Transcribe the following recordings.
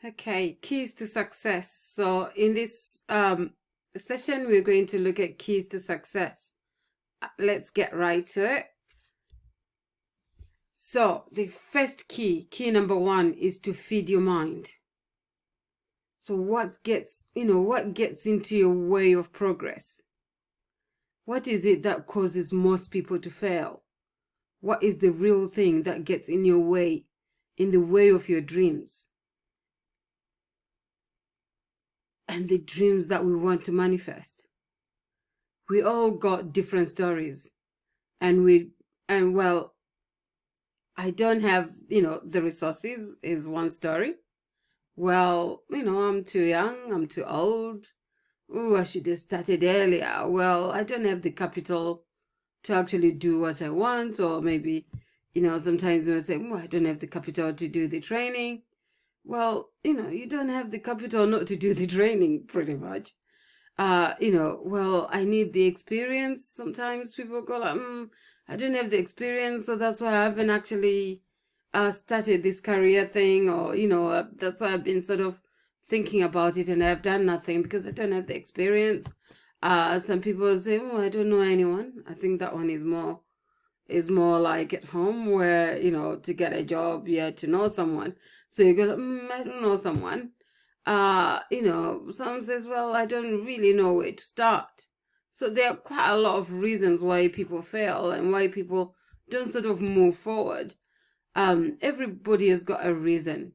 Okay, keys to success. So in this session, we're going to look at keys to success. Let's get right to it. So the first key number one, is to feed your mind. So what gets into your way of progress? What is it that causes most people to fail? What is the real thing that gets in your way, in the way of your dreams? And the dreams that we want to manifest. We all got different stories. And well, I don't have, the resources is one story. Well, I'm too young, I'm too old. Oh, I should have started earlier. Well, I don't have the capital to actually do what I want. Or maybe, sometimes I say, I don't have the capital to do the training. Well, you don't have the capital not to do the training, pretty much. Well, I need the experience. Sometimes people go like, I don't have the experience, so that's why I haven't actually started this career thing, or, that's why I've been sort of thinking about it and I've done nothing because I don't have the experience. Some people say, I don't know anyone. I think that one is more like at home where, to get a job, you had to know someone. So you go, I don't know someone. Some says, well, I don't really know where to start. So there are quite a lot of reasons why people fail and why people don't sort of move forward. Everybody has got a reason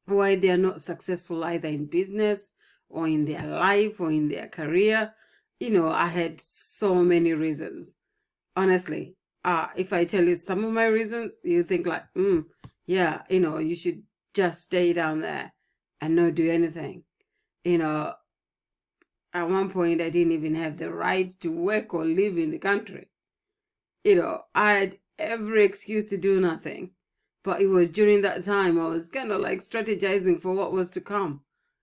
why they are not successful, either in business or in their life or in their career. I had so many reasons. Honestly, if I tell you some of my reasons, you think like, yeah, you should just stay down there and not do anything. At one point, I didn't even have the right to work or live in the country. I had every excuse to do nothing. But it was during that time I was kind of like strategizing for what was to come.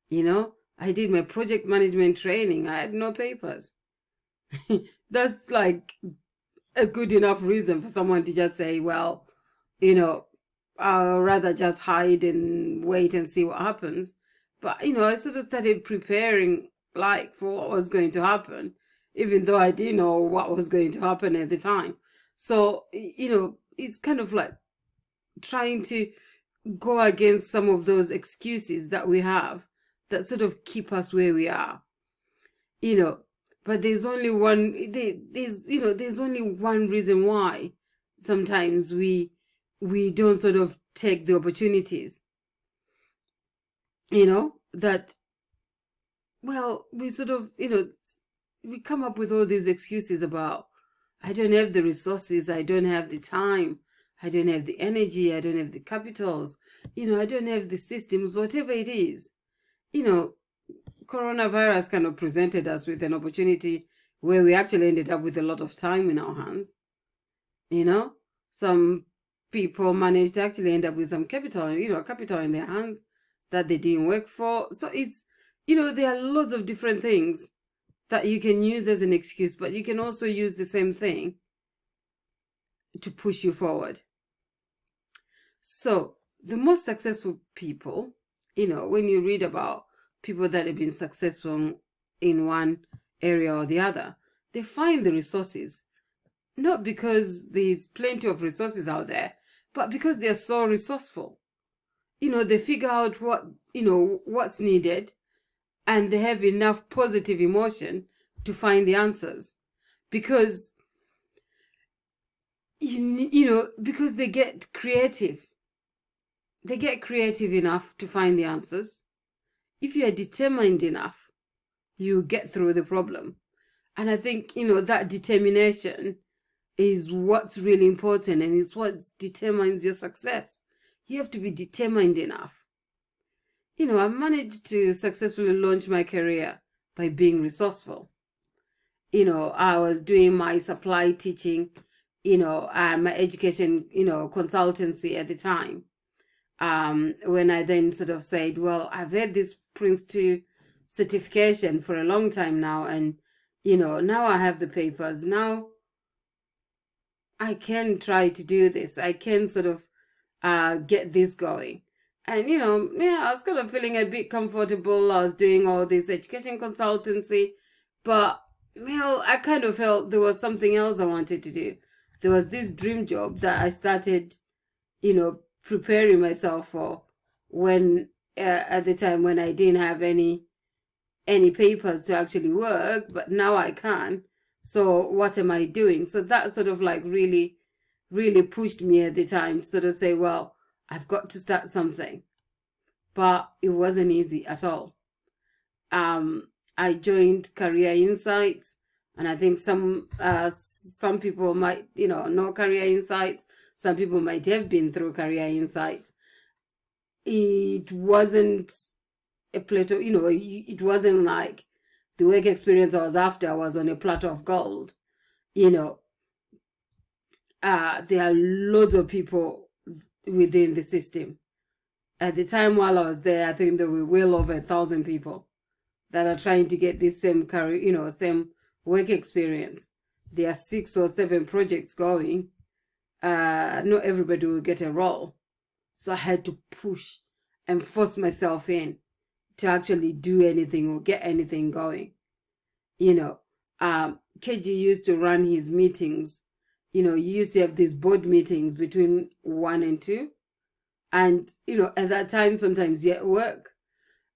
I did my project management training. I had no papers. That's like a good enough reason for someone to just say, well, I'll rather just hide and wait and see what happens. But, I sort of started preparing like for what was going to happen, even though I didn't know what was going to happen at the time. So, it's kind of like trying to go against some of those excuses that we have that sort of keep us where we are. But there's only there's only one reason why sometimes we don't sort of take the opportunities. That, well, we sort of, we come up with all these excuses about, I don't have the resources, I don't have the time, I don't have the energy, I don't have the capitals, I don't have the systems, whatever it is. Coronavirus kind of presented us with an opportunity where we actually ended up with a lot of time in our hands. Some people managed to actually end up with some capital in their hands that they didn't work for. So it's, there are lots of different things that you can use as an excuse, but you can also use the same thing to push you forward. So the most successful people, when you read about people that have been successful in one area or the other, they find the resources, not because there's plenty of resources out there, but because they're so resourceful. They figure out what's needed, and they have enough positive emotion to find the answers, because because they get creative. They get creative enough to find the answers. If you are determined enough, you get through the problem. And I think, that determination is what's really important, and it's what determines your success. You have to be determined enough. I managed to successfully launch my career by being resourceful. I was doing my supply teaching, my education, consultancy at the time. When I then sort of said, well, I've had this Prince 2 certification for a long time now, and, now I have the papers. Now I can try to do this. I can sort of get this going. And, yeah, I was kind of feeling a bit comfortable. I was doing all this education consultancy, but, I kind of felt there was something else I wanted to do. There was this dream job that I started, preparing myself for when, at the time when I didn't have any papers to actually work, but now I can. So what am I doing? So that sort of like really, really pushed me at the time to sort of say, well, I've got to start something. But it wasn't easy at all. I joined Career Insights, and I think some people might, know Career Insights. Some people might have been through Career Insights. It wasn't a plateau, it wasn't like the work experience I was after was on a platter of gold. You know, there are loads of people within the system. At the time while I was there, I think there were well over 1,000 people that are trying to get this same career, same work experience. There are 6 or 7 projects going. Not everybody will get a role. So I had to push and force myself in to actually do anything or get anything going. KG used to run his meetings. You used to have these board meetings between 1 and 2. And, at that time, sometimes you at work.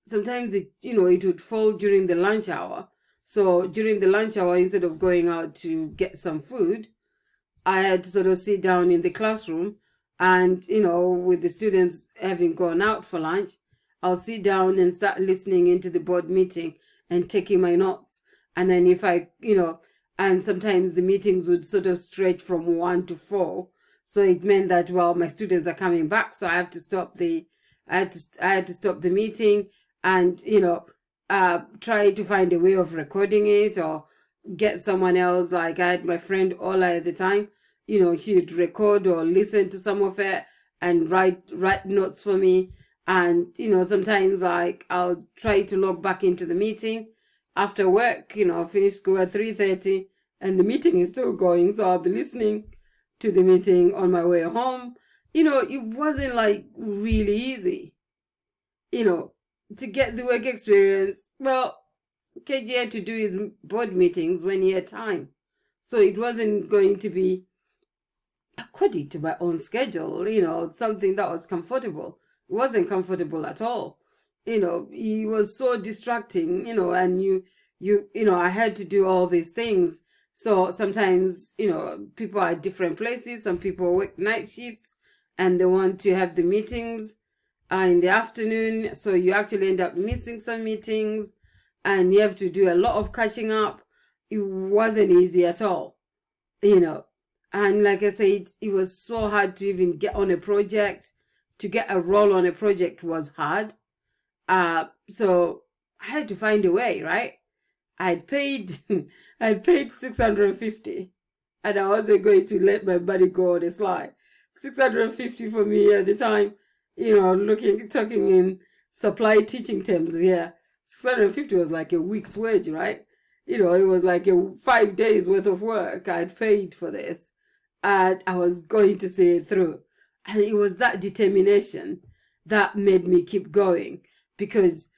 Sometimes it would fall during the lunch hour. So during the lunch hour, instead of going out to get some food, I had to sort of sit down in the classroom and, with the students having gone out for lunch, I'll sit down and start listening into the board meeting and taking my notes. And then if and sometimes the meetings would sort of stretch from 1 to 4. So it meant that, well, my students are coming back. So I have to stop I had to stop the meeting and, try to find a way of recording it or get someone else. Like I had my friend Ola at the time, she'd record or listen to some of it and write notes for me. And, sometimes like I'll try to log back into the meeting after work, finish school at 3:30 and the meeting is still going. So I'll be listening to the meeting on my way home. It wasn't like really easy, to get the work experience. Well, KG had to do his board meetings when he had time. So it wasn't going to be according to my own schedule, something that was comfortable. It wasn't comfortable at all. He was so distracting, and I had to do all these things. So sometimes, people are at different places. Some people work night shifts and they want to have the meetings in the afternoon. So you actually end up missing some meetings and you have to do a lot of catching up. It wasn't easy at all, And like I said, it was so hard to even get on a project. To get a role on a project was hard. So I had to find a way, right? I'd paid 650 and I wasn't going to let my money go on a slide. 650 for me at the time, talking in supply teaching terms here. 650 was like a week's wage, right? It was like 5 days worth of work I'd paid for this. And I was going to see it through. And it was that determination that made me keep going because,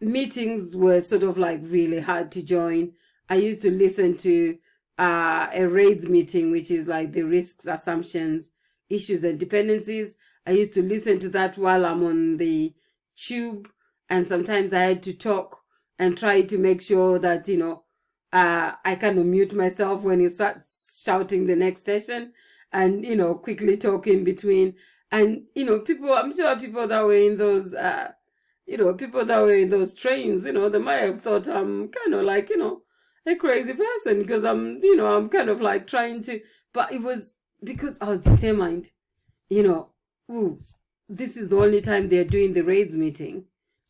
meetings were sort of like really hard to join. I used to listen to a RAIDS meeting, which is like the risks, assumptions, issues, and dependencies. I used to listen to that while I'm on the tube. And sometimes I had to talk and try to make sure that, I kind of mute myself when he starts shouting the next station and, quickly talk in between. And, I'm sure people that were in those, people that were in those trains, they might have thought I'm kind of like, a crazy person because I'm kind of like trying to, but it was because I was determined, ooh, this is the only time they're doing the RAIDS meeting.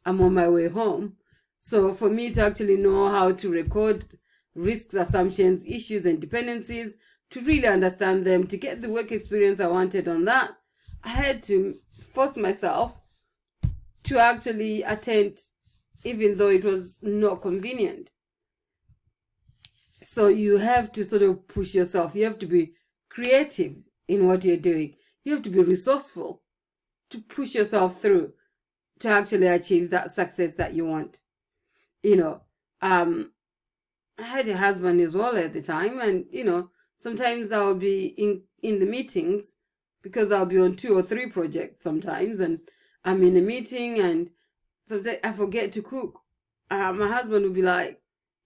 I'm on my way home. So for me to actually know how to record risks, assumptions, issues, and dependencies, to really understand them, to get the work experience I wanted on that, I had to force myself to actually attend, even though it was not convenient. So you have to sort of push yourself. You have to be creative in what you're doing. You have to be resourceful to push yourself through to actually achieve that success that you want. You know, I had a husband as well at the time, and sometimes I'll be in the meetings because I'll be on 2 or 3 projects sometimes, and I'm in a meeting, and sometimes I forget to cook. My husband will be like,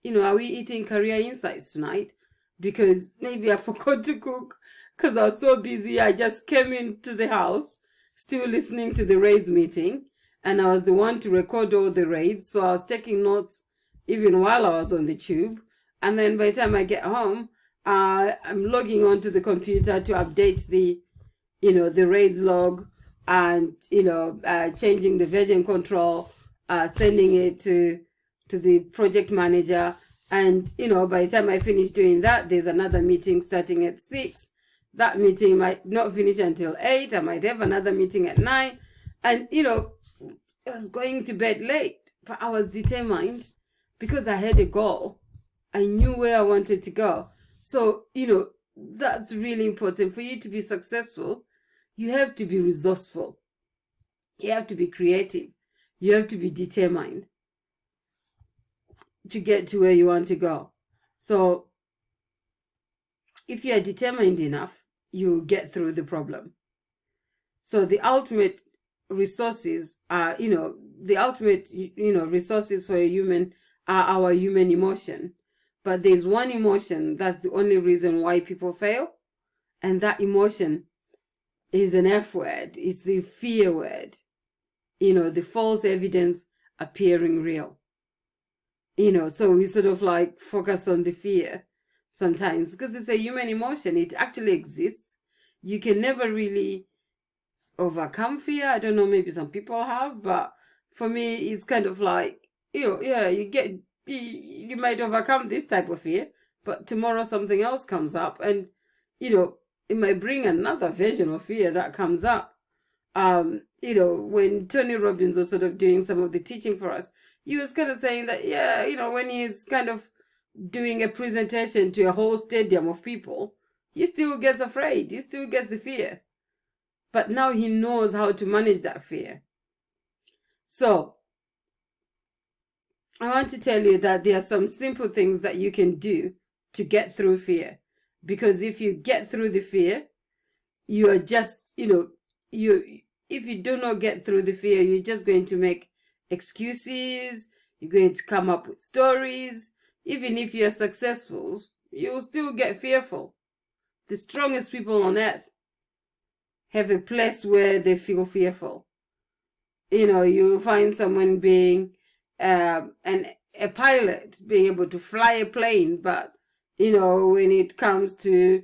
are we eating career insights tonight? Because maybe I forgot to cook because I was so busy. I just came into the house still listening to the raids meeting, and I was the one to record all the raids, so I was taking notes even while I was on the tube. And then by the time I get home, I'm logging onto the computer to update the raids log, and changing the version control, sending it to the project manager. And by the time I finish doing that, there's another meeting starting at 6. That meeting might not finish until 8. I might have another meeting at 9. And I was going to bed late, but I was determined because I had a goal. I knew where I wanted to go. So that's really important. For you to be successful, you have to be resourceful. You have to be creative. You have to be determined to get to where you want to go. So if you are determined enough, you get through the problem. So the ultimate resources are, resources for a human are our human emotion. But there's one emotion that's the only reason why people fail. And that emotion is an F word. It's the fear word. The false evidence appearing real. So we sort of like focus on the fear sometimes because it's a human emotion. It actually exists. You can never really overcome fear. I don't know, maybe some people have, but for me, it's kind of like, you might overcome this type of fear, but tomorrow something else comes up, and it might bring another version of fear that comes up. When Tony Robbins was sort of doing some of the teaching for us, he was kind of saying that, when he's kind of doing a presentation to a whole stadium of people, he still gets afraid. He still gets the fear. But now he knows how to manage that fear. So I want to tell you that there are some simple things that you can do to get through fear. Because if you get through the fear, you are just, if you do not get through the fear, you're just going to make excuses. You're going to come up with stories. Even if you're successful, you'll still get fearful. The strongest people on earth have a place where they feel fearful. You find someone being a pilot, being able to fly a plane, but when it comes to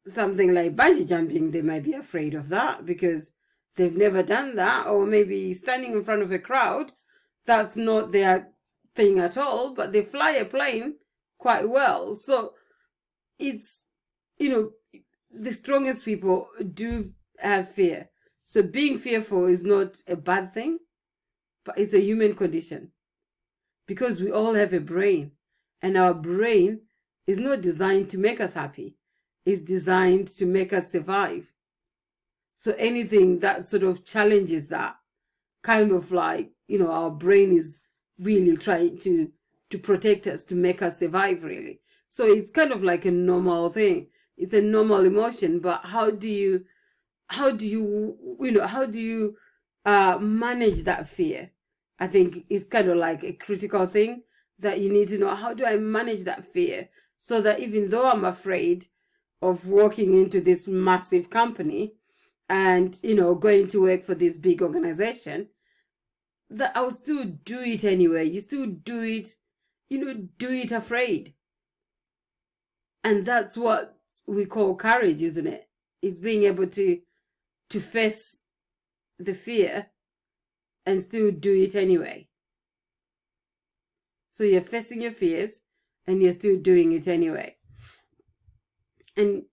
something like bungee jumping, they might be afraid of that because they've never done that, or maybe standing in front of a crowd, that's not their thing at all, but they fly a plane quite well. So it's, the strongest people do have fear. So being fearful is not a bad thing, but it's a human condition because we all have a brain, and our brain is not designed to make us happy. It's designed to make us survive. So anything that sort of challenges that, kind of like, our brain is really trying to protect us, to make us survive, really. So it's kind of like a normal thing. It's a normal emotion, but how do you manage that fear? I think it's kind of like a critical thing that you need to know. How do I manage that fear so that even though I'm afraid of walking into this massive company and, going to work for this big organization, that I'll still do it anyway. You still do it, do it afraid. And that's what we call courage, isn't it? It's being able to face the fear and still do it anyway. So you're facing your fears and you're still doing it anyway. And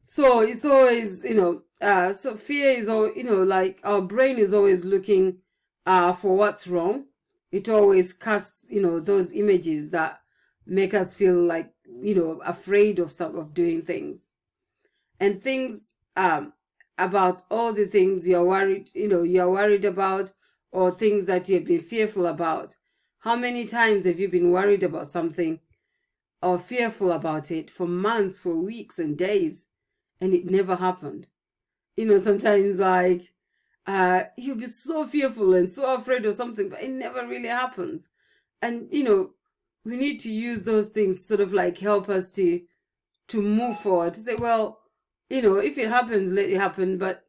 so it's always, so fear is all, like our brain is always looking for what's wrong. It always casts, those images that make us feel like, afraid of doing things. And things about all the things you're worried, you're worried about, or things that you've been fearful about. How many times have you been worried about something or fearful about it for months, for weeks and days, and it never happened? Sometimes like you'll be so fearful and so afraid of something, but it never really happens. And we need to use those things sort of like help us to move forward, to say, well, if it happens, let it happen. But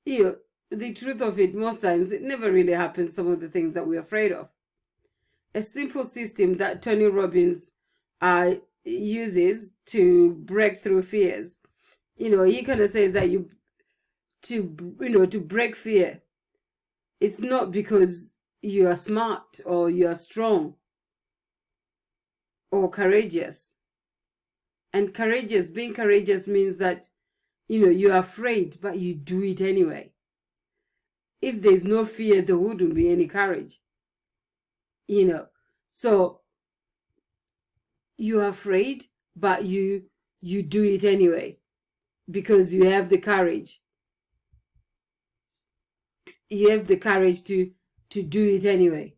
the truth of it, most times it never really happens, some of the things that we're afraid of. A simple system that Tony Robbins uses to break through fears, he kind of says that to break fear, it's not because you are smart or you are strong or courageous. And being courageous means that you're afraid, but you do it anyway. If there's no fear, there wouldn't be any courage. So you're afraid, but you do it anyway because you have the courage. You have the courage to do it anyway.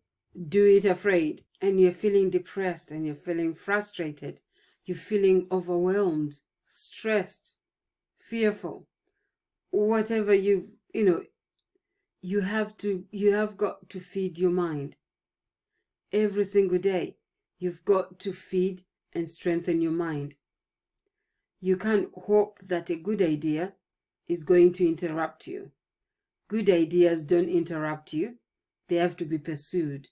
Do it afraid. And you're feeling depressed and you're feeling frustrated. You're feeling overwhelmed, stressed, fearful. Whatever you have got to feed your mind. Every single day, you've got to feed and strengthen your mind. You can't hope that a good idea is going to interrupt you. Good ideas don't interrupt you. They have to be pursued.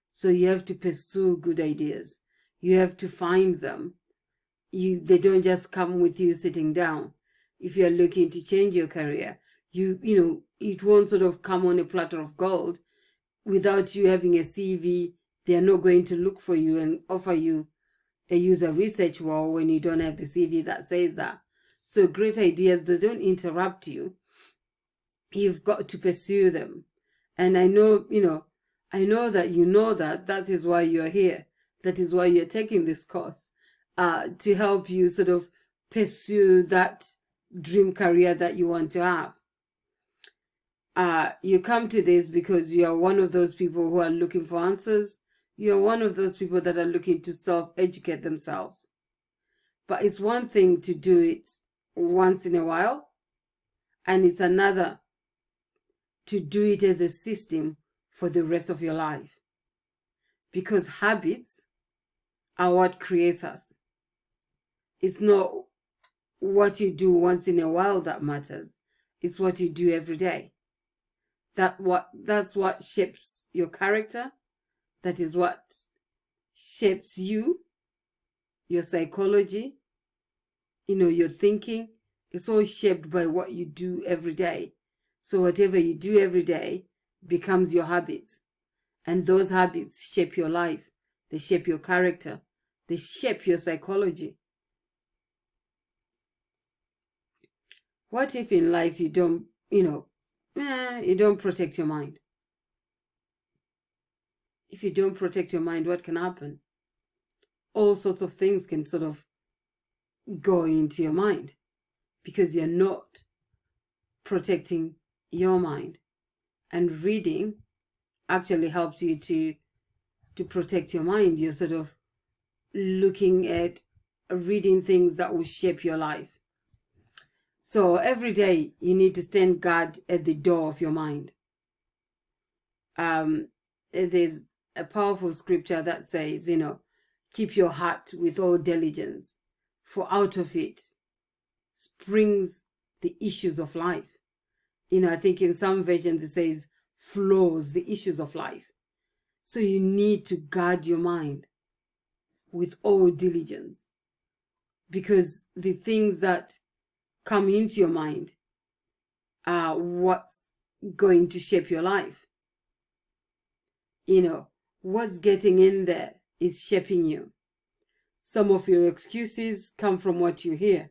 So you have to pursue good ideas. You have to find them. They don't just come with you sitting down. If you're looking to change your career, it won't sort of come on a platter of gold. Without you having a CV, they're not going to look for you and offer you a user research role when you don't have the CV that says that. So great ideas, they don't interrupt you. You've got to pursue them. And I know that you know that. That is why you're here. That is why you're taking this course, to help you sort of pursue that dream career that you want to have. You come to this because you are one of those people who are looking for answers. You're one of those people that are looking to self-educate themselves. But it's one thing to do it once in a while, and it's another to do it as a system for the rest of your life. Because habits are what creates us. It's not what you do once in a while that matters. It's what you do every day. That's what shapes your character. That is what shapes you, your psychology, your thinking. It's all shaped by what you do every day. So whatever you do every day becomes your habits. And those habits shape your life. They shape your character. They shape your psychology. What if in life you don't, you don't protect your mind? If you don't protect your mind, what can happen? All sorts of things can sort of go into your mind because you're not protecting your mind. And reading actually helps you to protect your mind. You're sort of looking at reading things that will shape your life. So every day you need to stand guard at the door of your mind. There's a powerful scripture that says, keep your heart with all diligence, for out of it springs the issues of life. I think in some versions it says flows the issues of life. So you need to guard your mind with all diligence, because the things that come into your mind are what's going to shape your life. What's getting in there is shaping you. Some of your excuses come from what you hear.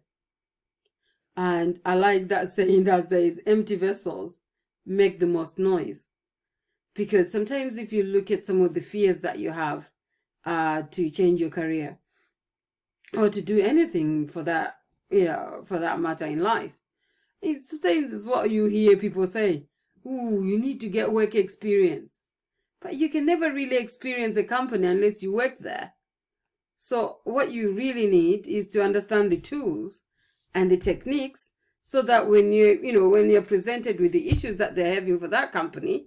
And I like that saying that says, empty vessels make the most noise. Because sometimes if you look at some of the fears that you have to change your career or to do anything for that, for that matter in life, Sometimes it's what you hear people say. Ooh, you need to get work experience. But you can never really experience a company unless you work there. So what you really need is to understand the tools and the techniques so that when when you're presented with the issues that they're having for that company,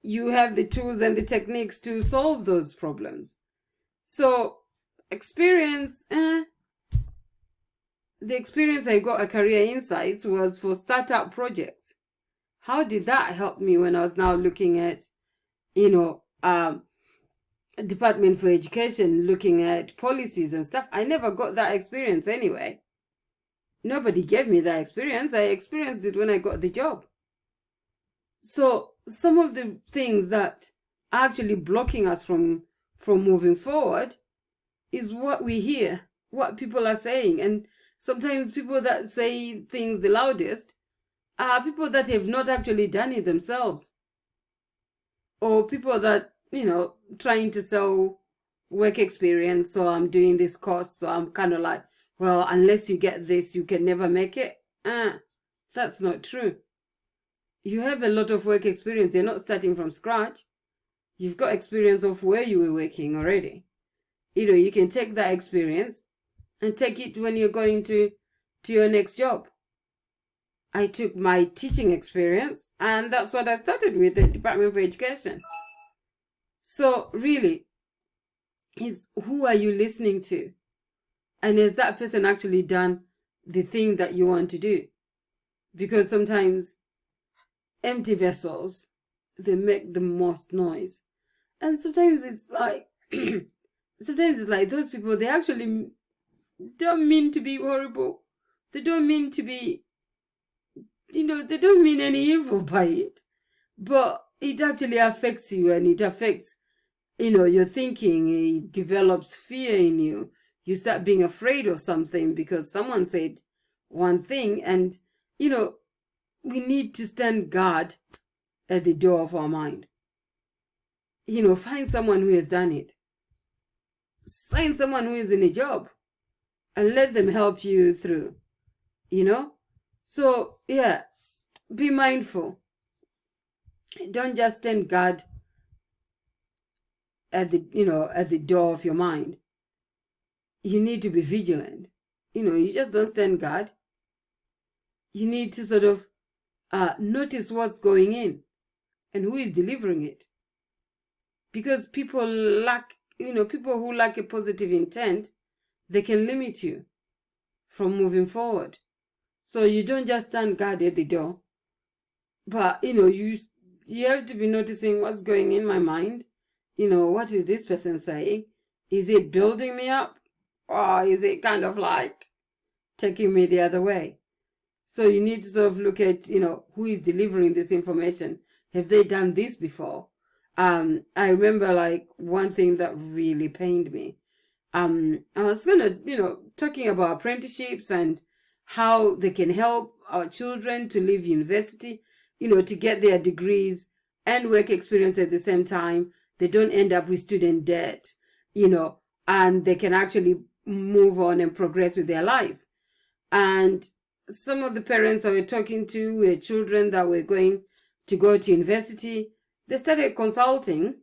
you have the tools and the techniques to solve those problems. So experience, the experience I got at Career Insights was for startup projects. How did that help me when I was now looking at, Department for Education, looking at policies and stuff? I never got that experience anyway. Nobody gave me that experience. I experienced it when I got the job. So some of the things that are actually blocking us from moving forward is what we hear, what people are saying. And sometimes people that say things the loudest are people that have not actually done it themselves. Or people that, trying to sell work experience. So I'm doing this course. So I'm kind of like, well, unless you get this, you can never make it. That's not true. You have a lot of work experience. You're not starting from scratch. You've got experience of where you were working already. You can take that experience and take it when you're going to your next job. I took my teaching experience, and that's what I started with, the Department for Education. So really, is who are you listening to? And has that person actually done the thing that you want to do? Because sometimes empty vessels, they make the most noise. And sometimes it's like, those people, they actually don't mean to be horrible. They don't mean to be, they don't mean any evil by it. But it actually affects you, and it affects, your thinking. It develops fear in you. You start being afraid of something because someone said one thing, and, we need to stand guard at the door of our mind. Find someone who has done it. Find someone who is in a job and let them help you through, So, yeah, be mindful. Don't just stand guard at the door of your mind. You need to be vigilant. You just don't stand guard. You need to sort of notice what's going in and who is delivering it. Because people who lack a positive intent, they can limit you from moving forward. So you don't just stand guard at the door, but you have to be noticing what's going in my mind. What is this person saying? Is it building me up, or is it kind of like taking me the other way? So you need to sort of look at, who is delivering this information. Have they done this before? I remember like one thing that really pained me. I was talking about apprenticeships and how they can help our children to leave university, to get their degrees and work experience at the same time. They don't end up with student debt, and they can actually move on and progress with their lives. And some of the parents I were talking to were children that were going to go to university. They started consulting,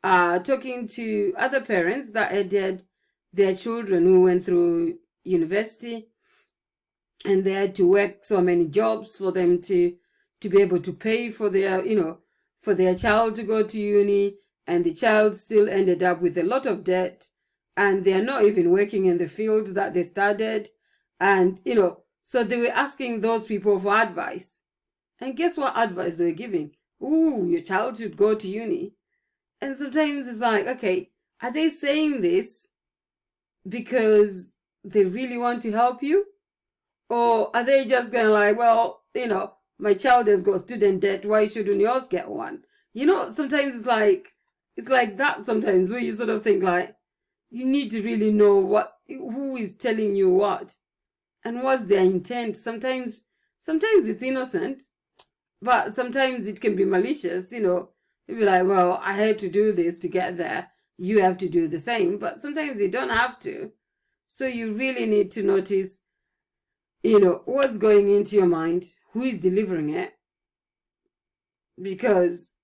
talking to other parents that had their children who went through university, and they had to work so many jobs for them to be able to pay for their, for their child to go to uni, and the child still ended up with a lot of debt, and they are not even working in the field that they started. And, so they were asking those people for advice. And guess what advice they were giving? Ooh, your child should go to uni. And sometimes it's like, okay, are they saying this because they really want to help you? Or are they just going like, well, my child has got student debt, why shouldn't yours get one? Sometimes it's like that sometimes, where you sort of think like, you need to really know who is telling you what and what's their intent. Sometimes it's innocent, but sometimes it can be malicious. You'll be like, well, I had to do this to get there, you have to do the same. But sometimes you don't have to. So you really need to notice what's going into your mind, who is delivering it, because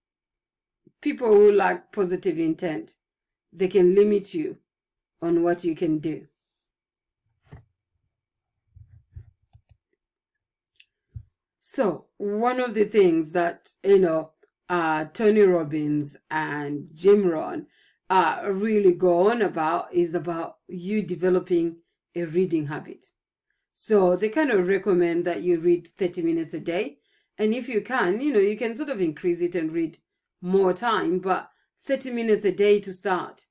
people who lack positive intent, they can limit you on what you can do. So one of the things that, Tony Robbins and Jim Rohn really go on about is about you developing a reading habit. So they kind of recommend that you read 30 minutes a day. And if you can, you can sort of increase it and read more time, but 30 minutes a day to start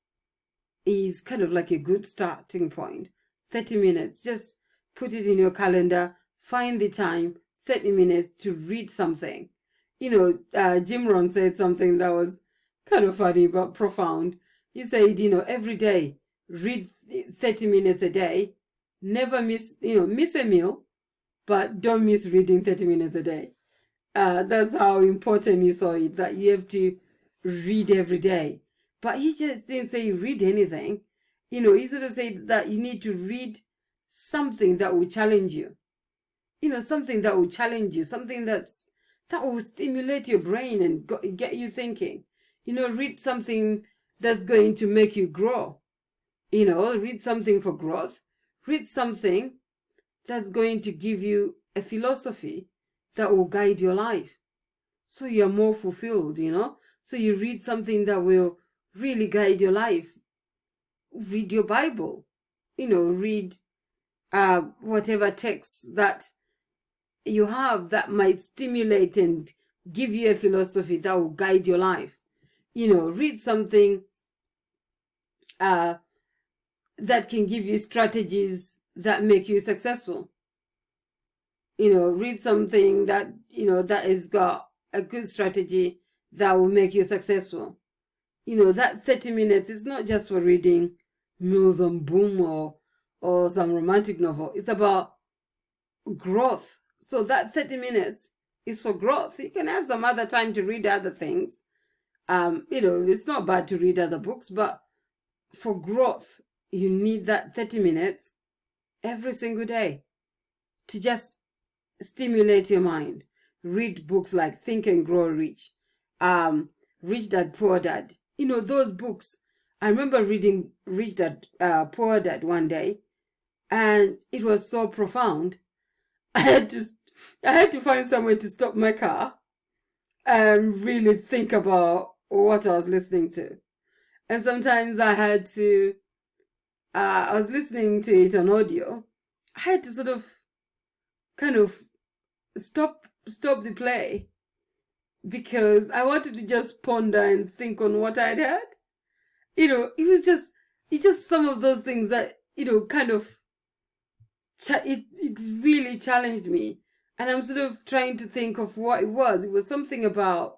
is kind of like a good starting point. 30 minutes, just put it in your calendar, find the time, 30 minutes to read something. Jim Rohn said something that was kind of funny but profound. He said, every day, read 30 minutes a day, never miss a meal, but don't miss reading 30 minutes a day. That's how important he saw it, that you have to read every day. But he just didn't say read anything. He sort of said that you need to read something that will challenge you. Something that will challenge you, something that will stimulate your brain and get you thinking. Read something that's going to make you grow. Read something for growth. Read something that's going to give you a philosophy that will guide your life, so you're more fulfilled, So you read something that will really guide your life. Read your Bible, read whatever text that you have that might stimulate and give you a philosophy that will guide your life. Read something that can give you strategies that make you successful. Read something that, that has got a good strategy that will make you successful. That 30 minutes is not just for reading Mills on Boom or some romantic novel. It's about growth. So that 30 minutes is for growth. You can have some other time to read other things. It's not bad to read other books, but for growth, you need that 30 minutes every single day to just stimulate your mind. Read books like Think and Grow Rich, Rich Dad Poor Dad. Those books. I remember reading Rich Dad Poor Dad one day, and it was so profound. I had to find somewhere to stop my car and really think about what I was listening to. And sometimes I had to, I was listening to it on audio. I had to sort of kind of stop the play, because I wanted to just ponder and think on what I'd heard. It's just some of those things that, kind of, it really challenged me. And I'm sort of trying to think of what it was. It was something about,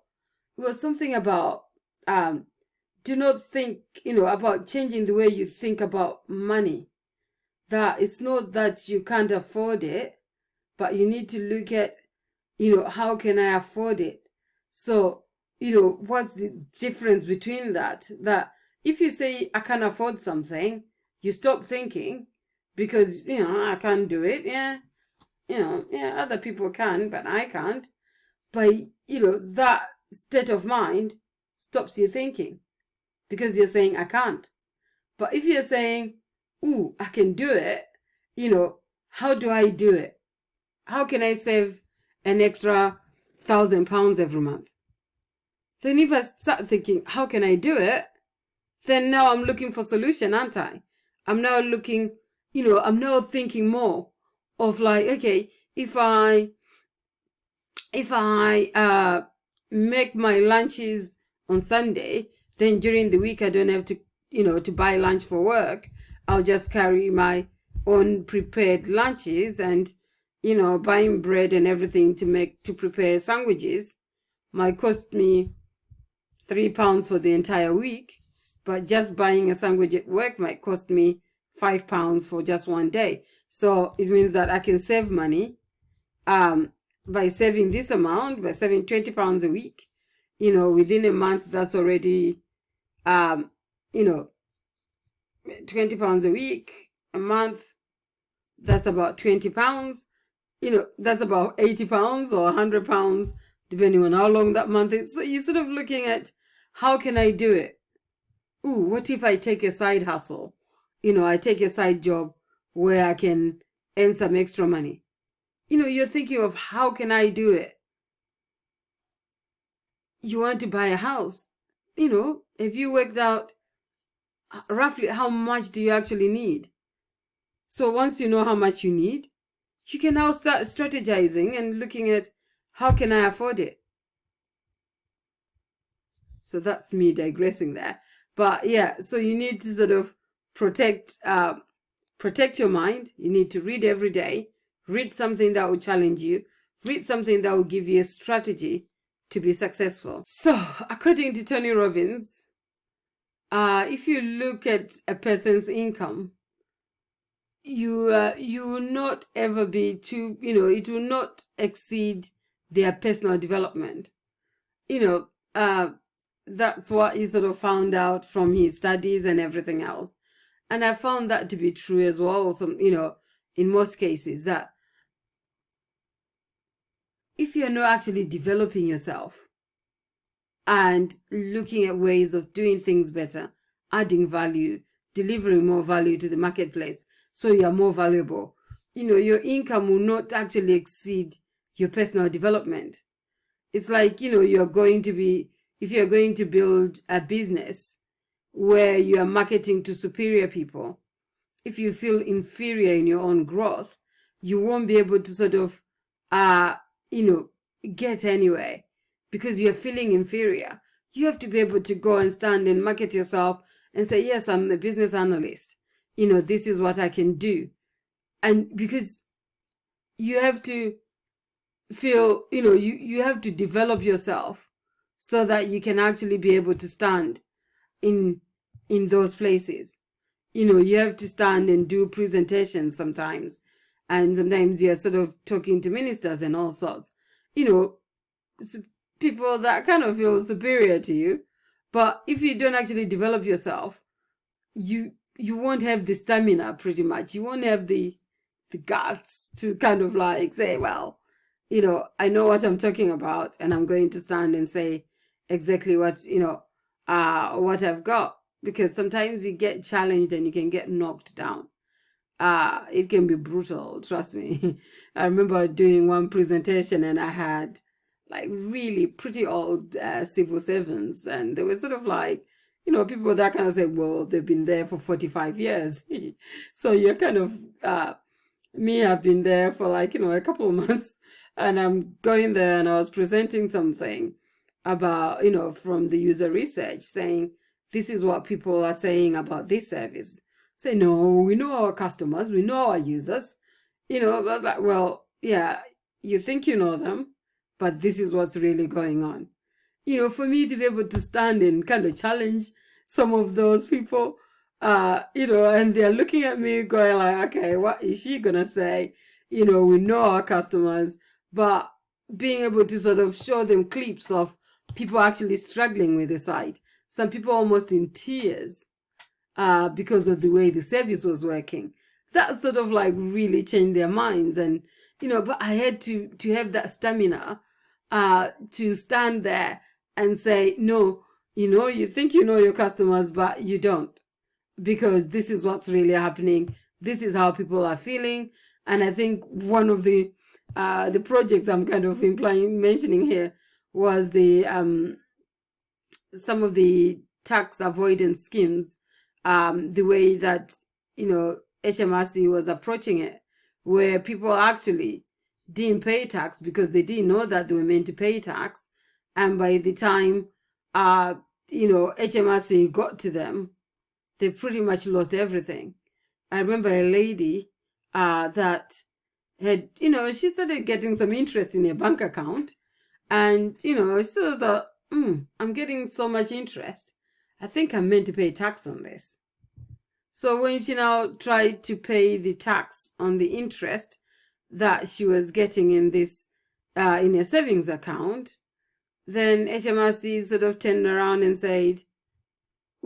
do not think, about changing the way you think about money. That it's not that you can't afford it, but you need to look at, how can I afford it? So, what's the difference between that? That if you say I can't afford something, you stop thinking, because, I can't do it. Yeah. Other people can, but I can't. But, that state of mind stops you thinking, because you're saying I can't. But if you're saying, ooh, I can do it, how do I do it? How can I save an extra £1,000 every month? Then if I start thinking, how can I do it? Then now I'm looking for solution, aren't I? I'm now looking, I'm now thinking more of like, okay, if I make my lunches on Sunday, then during the week I don't have to, to buy lunch for work. I'll just carry my own prepared lunches, and, buying bread and everything to prepare sandwiches might cost me £3 for the entire week, but just buying a sandwich at work might cost me £5 for just one day. So it means that I can save money by saving this amount, by saving £20 a week. Within a month, that's already, £20 a week, a month, that's about £20. That's about £80 or £100, depending on how long that month is. So you're sort of looking at, how can I do it? Ooh, what if I take a side hustle? I take a side job where I can earn some extra money. You're thinking of, how can I do it? You want to buy a house. Have you worked out roughly how much do you actually need? So once you know how much you need, you can now start strategizing and looking at, how can I afford it? So that's me digressing there. But yeah, so you need to sort of protect your mind. You need to read every day. Read something that will challenge you. Read something that will give you a strategy to be successful. So, according to Tony Robbins, if you look at a person's income, you will not ever be too, it will not exceed their personal development. That's what he sort of found out from his studies and everything else. And I found that to be true as well. In most cases, that if you're not actually developing yourself and looking at ways of doing things better, adding value, delivering more value to the marketplace, so you're more valuable, your income will not actually exceed your personal development. It's like, if you're going to build a business where you are marketing to superior people, if you feel inferior in your own growth, you won't be able to sort of, get anywhere because you're feeling inferior. You have to be able to go and stand and market yourself and say, yes, I'm a business analyst. This is what I can do. And because you have to feel, you have to develop yourself so that you can actually be able to stand in those places. You have to stand and do presentations sometimes. And sometimes you're sort of talking to ministers and all sorts. People that kind of feel superior to you. But if you don't actually develop yourself, you won't have the stamina, pretty much. You won't have the guts to kind of like say, well, I know what I'm talking about, and I'm going to stand and say exactly what, what I've got. Because sometimes you get challenged and you can get knocked down. It can be brutal, trust me. I remember doing one presentation and I had like really pretty old civil servants, and they were sort of like, people that kind of say, well, they've been there for 45 years. So you're kind of, me, I've been there for like, a couple of months, and I'm going there and I was presenting something about, from the user research, saying, this is what people are saying about this service. Say, no, we know our customers, we know our users. But like, well, yeah, you think you know them, but this is what's really going on. For me to be able to stand and kind of challenge some of those people, and they're looking at me going like, okay, what is she gonna say? We know our customers, but being able to sort of show them clips of people actually struggling with the site. Some people almost in tears because of the way the service was working. That sort of like really changed their minds. And, but I had to have that stamina to stand there and say, no, you think you know your customers, but you don't. Because this is what's really happening. This is how people are feeling. And I think one of the projects I'm kind of mentioning here was the some of the tax avoidance schemes, the way that, HMRC was approaching it, where people actually didn't pay tax because they didn't know that they were meant to pay tax. And by the time, HMRC got to them, they pretty much lost everything. I remember a lady that had, she started getting some interest in her bank account. And, she thought, I'm getting so much interest. I think I'm meant to pay tax on this. So when she now tried to pay the tax on the interest that she was getting in this, in her savings account, then HMRC sort of turned around and said,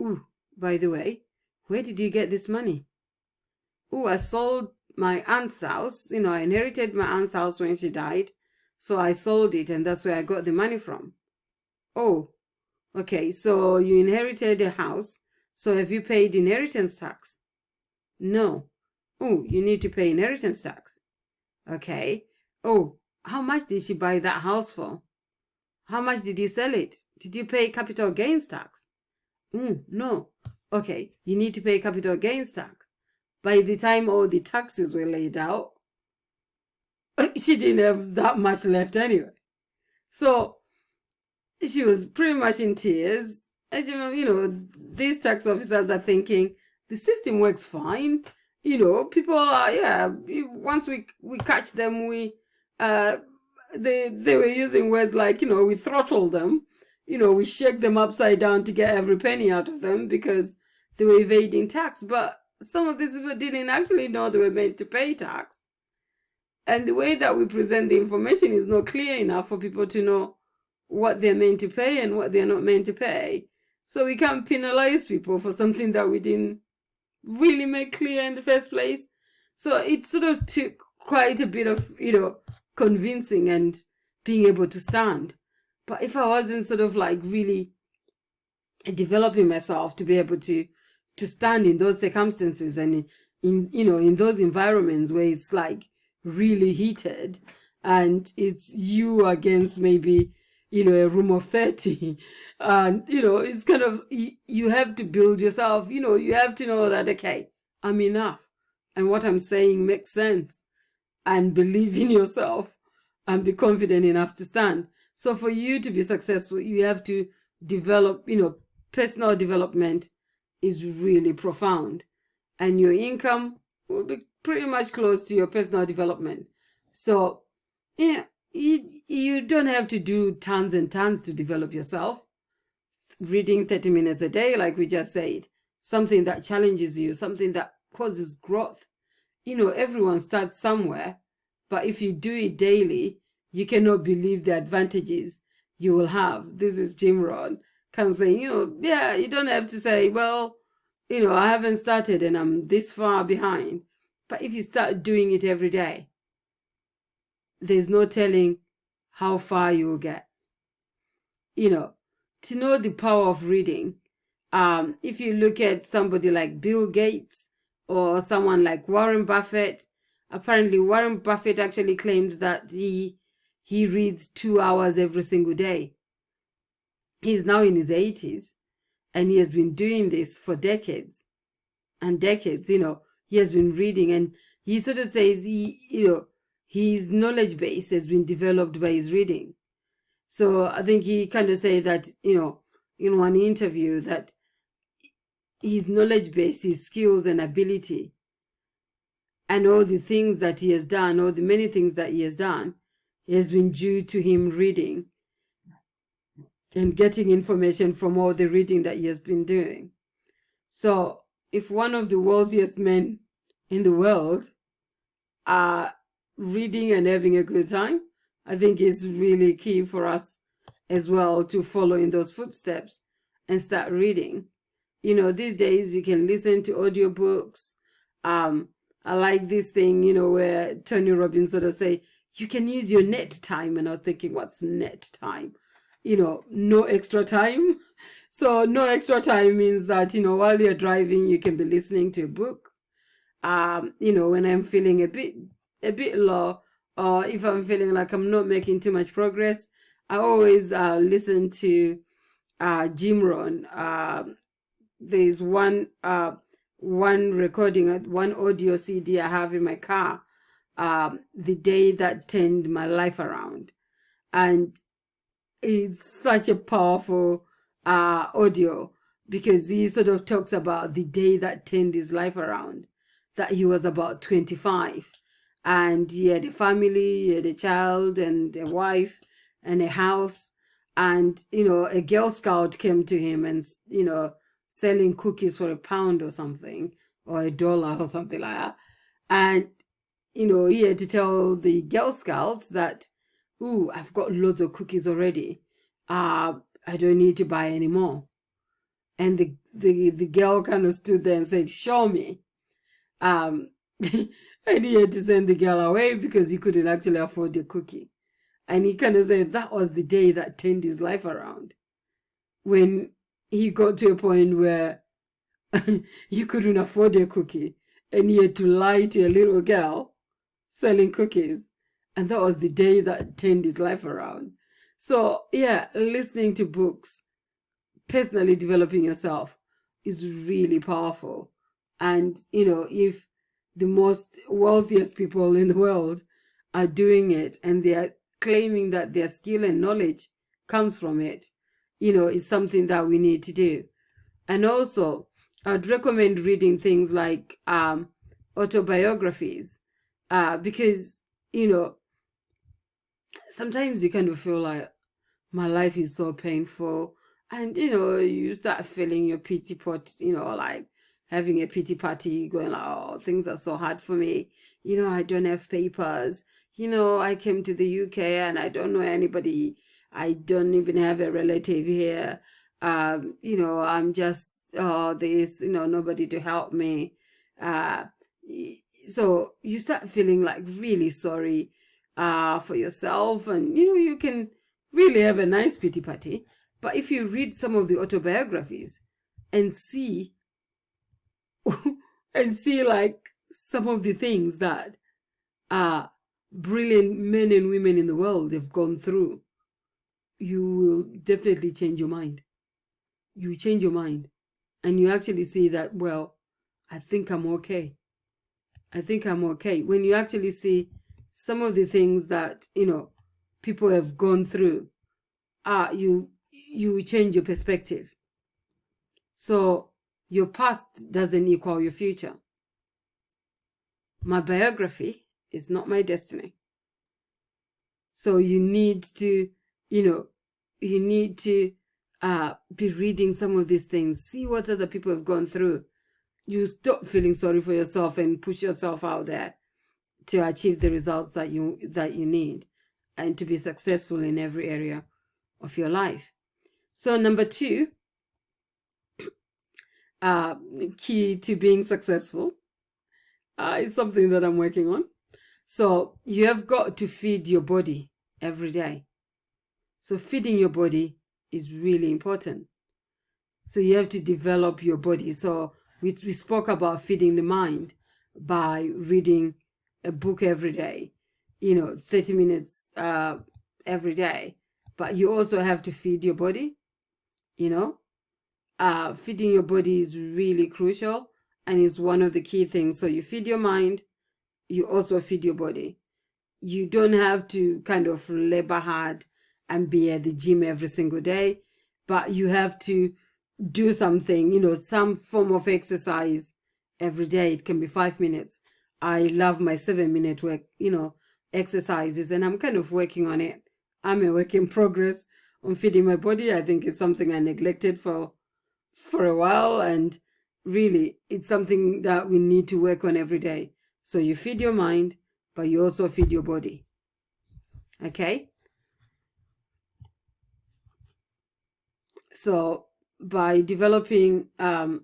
ooh, by the way, where did you get this money? Oh, I sold my aunt's house. I inherited my aunt's house when she died. So I sold it, and that's where I got the money from. Oh, okay. So you inherited a house. So have you paid inheritance tax? No. Oh, you need to pay inheritance tax. Okay. Oh, how much did she buy that house for? How much did you sell it? Did you pay capital gains tax? No. Okay, you need to pay capital gains tax. By the time all the taxes were laid out, she didn't have that much left anyway. So she was pretty much in tears. And, these tax officers are thinking, the system works fine. People are, once we catch them, they were using words like, we throttle them. We shake them upside down to get every penny out of them because they were evading tax. But some of these people didn't actually know they were meant to pay tax. And the way that we present the information is not clear enough for people to know what they're meant to pay and what they're not meant to pay. So we can't penalize people for something that we didn't really make clear in the first place. So it sort of took quite a bit of, convincing and being able to stand. But if I wasn't sort of like really developing myself to be able to stand in those circumstances and in those environments where it's like really heated and it's you against maybe a room of 30, and it's kind of, you have to build yourself. You have to know that, okay, I'm enough and what I'm saying makes sense, and believe in yourself and be confident enough to stand. So for you to be successful, you have to develop, personal development is really profound, and your income will be pretty much close to your personal development. So you don't have to do tons and tons to develop yourself. Reading 30 minutes a day, like we just said, something that challenges you, something that causes growth. Everyone starts somewhere, but if you do it daily, you cannot believe the advantages you will have. This is Jim Rohn can say, you don't have to say, well, I haven't started and I'm this far behind. But if you start doing it every day, there's no telling how far you will get. To know the power of reading, if you look at somebody like Bill Gates or someone like Warren Buffett, apparently Warren Buffett actually claims that he reads 2 hours every single day. He's now in his 80s and he has been doing this for decades and decades. He has been reading, and he sort of says his knowledge base has been developed by his reading. So I think he kind of said that, in one interview, that his knowledge base, his skills and ability, and all the things that he has done, all the many things that he has done, has been due to him reading and getting information from all the reading that he has been doing. So if one of the wealthiest men in the world are reading and having a good time, I think it's really key for us as well to follow in those footsteps and start reading. These days you can listen to audiobooks. I like this thing, where Tony Robbins sort of say, you can use your net time. And I was thinking, what's net time? No extra time. So no extra time means that, while you're driving, you can be listening to a book. When I'm feeling a bit low, or if I'm feeling like I'm not making too much progress, I always listen to Jim Rohn. There's one recording, one audio CD I have in my car, The Day That Turned My Life Around. And it's such a powerful audio, because he sort of talks about the day that turned his life around, that he was about 25. And he had a family, he had a child and a wife and a house. And, a Girl Scout came to him and, selling cookies for £1 or something, or $1 or something like that. And, he had to tell the Girl Scouts that, I've got loads of cookies already. I don't need to buy any more. And the girl kind of stood there and said, show me. And he had to send the girl away because he couldn't actually afford the cookie. And he kind of said that was the day that turned his life around. When he got to a point where he couldn't afford a cookie and he had to lie to a little girl selling cookies. And that was the day that turned his life around. So, yeah, listening to books, personally developing yourself is really powerful. And, if the most wealthiest people in the world are doing it and they are claiming that their skill and knowledge comes from it, it's something that we need to do. And also, I'd recommend reading things like autobiographies, because, sometimes you kind of feel like my life is so painful. And, you start feeling your pity pot, like having a pity party going like, oh, things are so hard for me. I don't have papers. I came to the UK and I don't know anybody. I don't even have a relative here. I'm just, there's, nobody to help me. So you start feeling like really sorry for yourself, and you can really have a nice pity party. But if you read some of the autobiographies and see and see like some of the things that brilliant men and women in the world have gone through, you will definitely change your mind. You change your mind and you actually see that, well, I think I'm okay. I think I'm okay. When you actually see some of the things that, people have gone through, you change your perspective. So your past doesn't equal your future. My biography is not my destiny. So you need to, be reading some of these things, see what other people have gone through. You stop feeling sorry for yourself and push yourself out there to achieve the results that you need and to be successful in every area of your life. So number 2, key to being successful, is something that I'm working on. So you have got to feed your body every day. So feeding your body is really important. So you have to develop your body. So we spoke about feeding the mind by reading a book every day, 30 minutes every day. But you also have to feed your body, feeding your body is really crucial and is one of the key things. So you feed your mind, you also feed your body. You don't have to kind of labor hard and be at the gym every single day, but you have to do something, some form of exercise every day. It can be 5 minutes. I love my 7-minute work, exercises, and I'm kind of working on it. I'm a work in progress on feeding my body. I think it's something I neglected for a while, and really it's something that we need to work on every day. So you feed your mind, but you also feed your body. Okay? So by developing so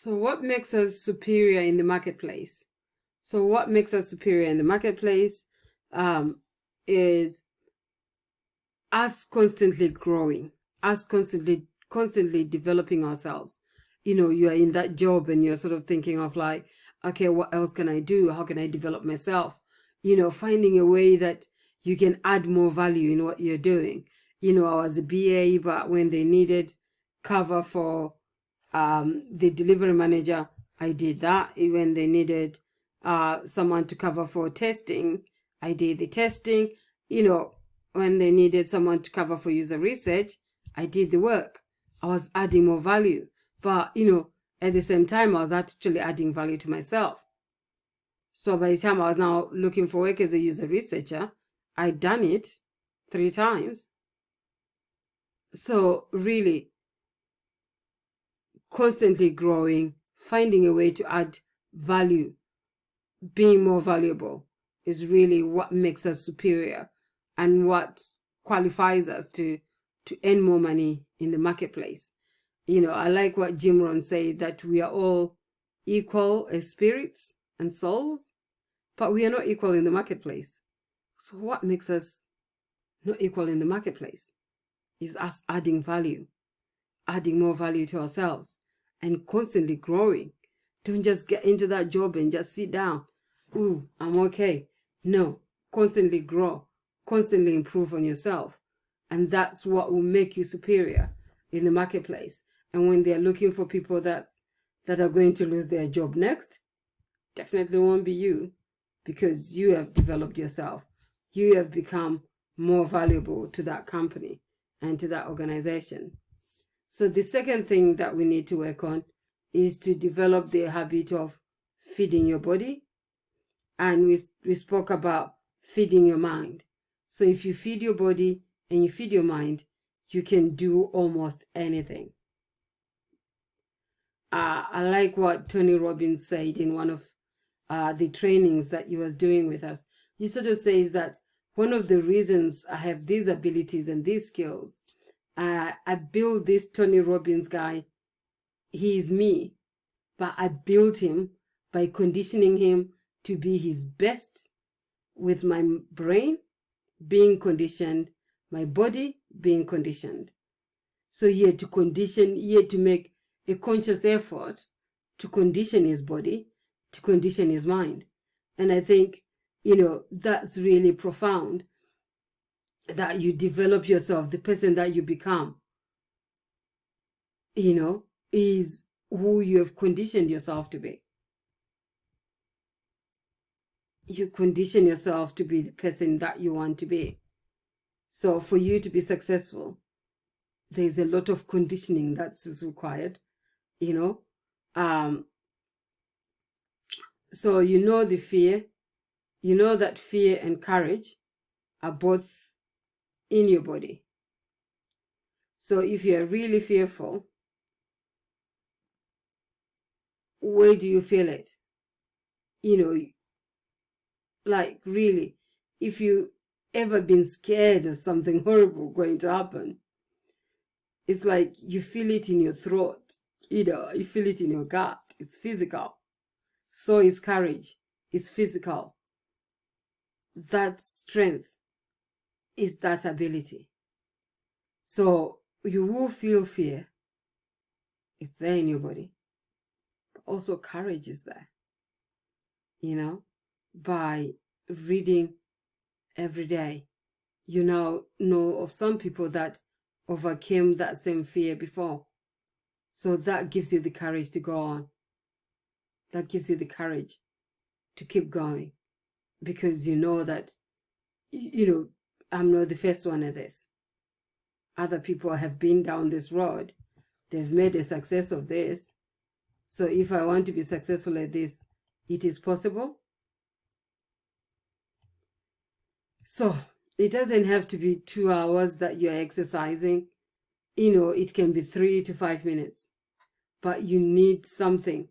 what makes us superior in the marketplace? So what makes us superior in the marketplace is us constantly growing, us constantly developing ourselves. You are in that job and you're sort of thinking of like, okay, what else can I do? How can I develop myself? Finding a way that you can add more value in what you're doing. I was a BA, but when they needed cover for the delivery manager, I did that. When they needed someone to cover for testing, I did the testing. When they needed someone to cover for user research, I did the work. I was adding more value. But, at the same time, I was actually adding value to myself. So by the time I was now looking for work as a user researcher, I'd done it 3 times. So really, constantly growing, finding a way to add value, being more valuable is really what makes us superior and what qualifies us to earn more money in the marketplace. I like what Jim Rohn said, that we are all equal as spirits and souls, but we are not equal in the marketplace. So what makes us not equal in the marketplace is us adding value, adding more value to ourselves, and constantly growing. Don't just get into that job and just sit down. Ooh, I'm okay. No, constantly grow, constantly improve on yourself. And that's what will make you superior in the marketplace. And when they're looking for people that are going to lose their job next, definitely won't be you, because you have developed yourself. You have become more valuable to that company and to that organization. So the second thing that we need to work on is to develop the habit of feeding your body. And we spoke about feeding your mind. So if you feed your body and you feed your mind, you can do almost anything. I like what Tony Robbins said in one of the trainings that he was doing with us. He sort of says that one of the reasons I have these abilities and these skills, I built this Tony Robbins guy. He is me, but I built him by conditioning him to be his best, with my brain being conditioned, my body being conditioned. So he had to make a conscious effort to condition his body, to condition his mind. And I think, that's really profound, that you develop yourself. The person that you become, is who you have conditioned yourself to be. You condition yourself to be the person that you want to be. So for you to be successful, there's a lot of conditioning that is required, So the fear, that fear and courage are both in your body. So if you're really fearful, where do you feel it? Like really, if you ever been scared of something horrible going to happen, it's like you feel it in your throat, you feel it in your gut. It's physical. So is courage. It's physical. That strength is that ability. So you will feel fear. It's there in your body. But also courage is there. By reading every day. You now know of some people that overcame that same fear before. So that gives you the courage to go on. That gives you the courage to keep going. Because you know that, I'm not the first one at this. Other people have been down this road. They've made a success of this. So if I want to be successful at this, it is possible. So it doesn't have to be 2 hours that you're exercising. It can be 3 to 5 minutes. But you need something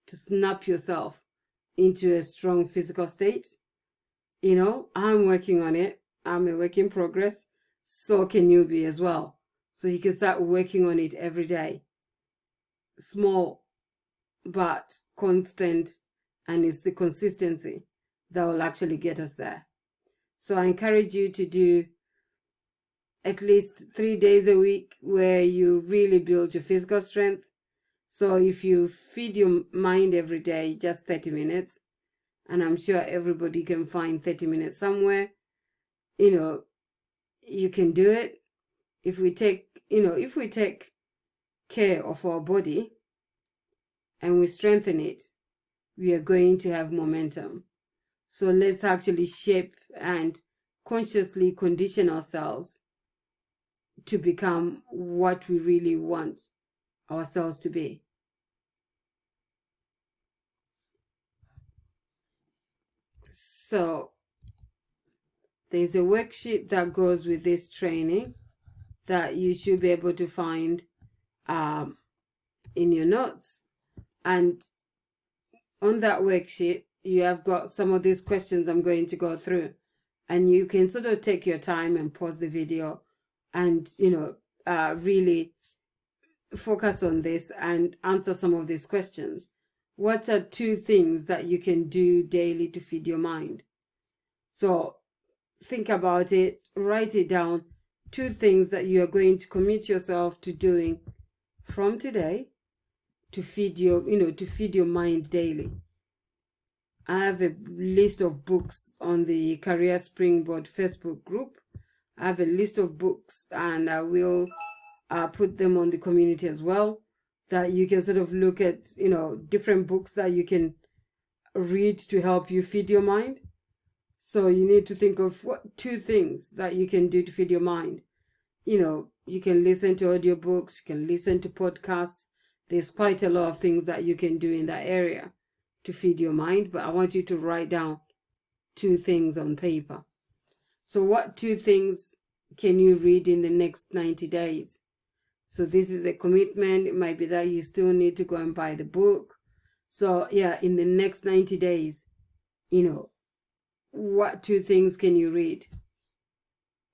to snap yourself into a strong physical state. I'm working on it. I'm a work in progress. So can you be as well. So you can start working on it every day. Small, but constant. And it's the consistency that will actually get us there. So I encourage you to do at least 3 days a week where you really build your physical strength. So if you feed your mind every day, just 30 minutes, and I'm sure everybody can find 30 minutes somewhere, you can do it. If we take care of our body and we strengthen it, we are going to have momentum. So let's actually shape and consciously condition ourselves to become what we really want ourselves to be. So there's a worksheet that goes with this training that you should be able to find in your notes. And on that worksheet, you have got some of these questions I'm going to go through. And you can sort of take your time and pause the video and, really focus on this and answer some of these questions. What are 2 things that you can do daily to feed your mind? So think about it, write it down. 2 things that you are going to commit yourself to doing from today to feed your mind daily. I have a list of books on the Career Springboard Facebook group. I have a list of books, and I will put them on the community as well, that you can sort of look at, different books that you can read to help you feed your mind. So you need to think of what 2 things that you can do to feed your mind. You can listen to audiobooks, you can listen to podcasts. There's quite a lot of things that you can do in that area to feed your mind, but I want you to write down 2 things on paper. So what 2 things can you read in the next 90 days? So this is a commitment. It might be that you still need to go and buy the book. So yeah, in the next 90 days, what 2 things can you read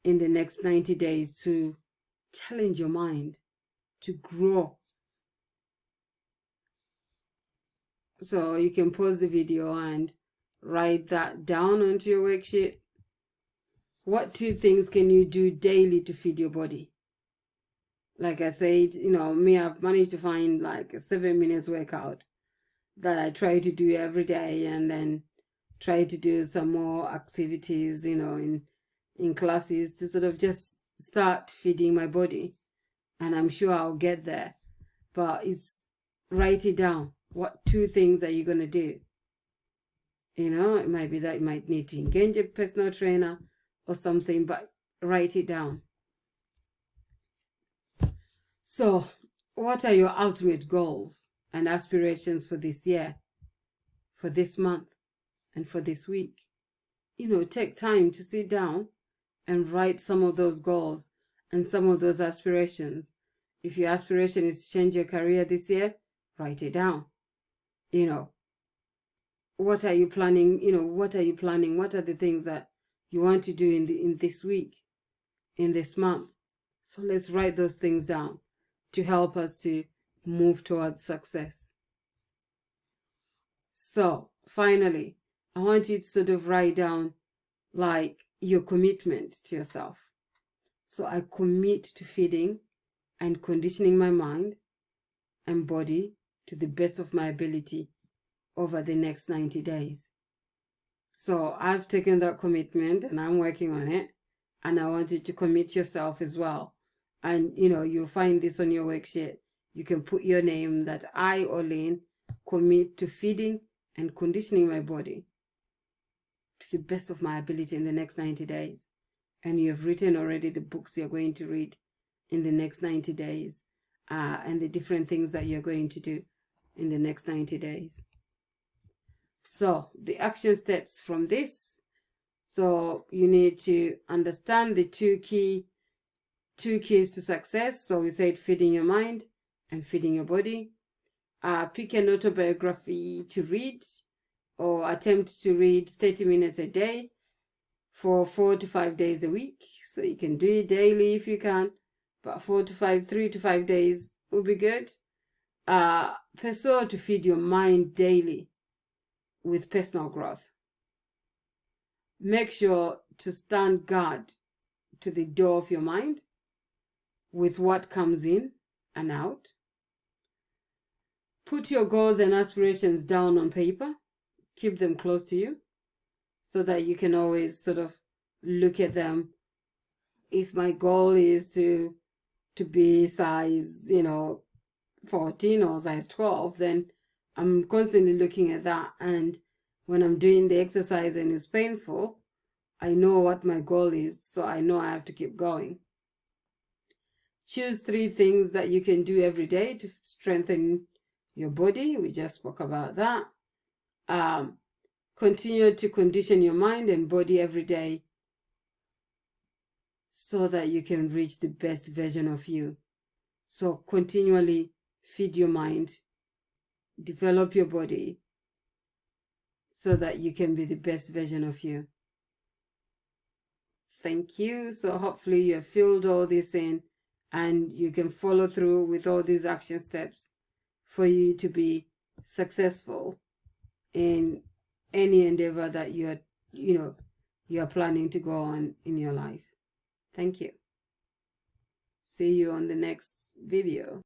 in the next 90 days to challenge your mind, to grow? So you can pause the video and write that down onto your worksheet. What 2 things can you do daily to feed your body? Like I said, I've managed to find like a 7 minutes workout that I try to do every day, and then try to do some more activities, in classes, to sort of just start feeding my body. And I'm sure I'll get there. But write it down. What 2 things are you going to do? It might be that you might need to engage a personal trainer or something, but write it down. So, what are your ultimate goals and aspirations for this year, for this month, and for this week? Take time to sit down and write some of those goals and some of those aspirations. If your aspiration is to change your career this year, write it down. What are you planning? What are you planning? What are the things that you want to do in this week, in this month? So let's write those things down to help us to move towards success. So finally, I want you to sort of write down like your commitment to yourself. So I commit to feeding and conditioning my mind and body to the best of my ability over the next 90 days. So I've taken that commitment and I'm working on it, and I want you to commit yourself as well. And you'll find this on your worksheet. You can put your name, that I, Orlene, commit to feeding and conditioning my body to the best of my ability in the next 90 days. And you have written already the books you're going to read in the next 90 days, and the different things that you're going to do in the next 90 days. So the action steps from this. So you need to understand the 2 keys to success. So we said feeding your mind and feeding your body. Pick an autobiography to read, or attempt to read 30 minutes a day for 4 to 5 days a week. So you can do it daily if you can, but 3 to 5 days will be good. Pursue to feed your mind daily with personal growth. Make sure to stand guard to the door of your mind with what comes in and out. Put your goals and aspirations down on paper. Keep them close to you so that you can always sort of look at them. If my goal is to be size, 14 or size 12, then I'm constantly looking at that. And when I'm doing the exercise and it's painful, I know what my goal is, so I know I have to keep going. Choose 3 things that you can do every day to strengthen your body. We just spoke about that. Continue to condition your mind and body every day so that you can reach the best version of you. So continually feed your mind, develop your body so that you can be the best version of you. Thank you. So hopefully you have filled all this in and you can follow through with all these action steps for you to be successful in any endeavor that you're planning to go on in your life. Thank you. See you on the next video.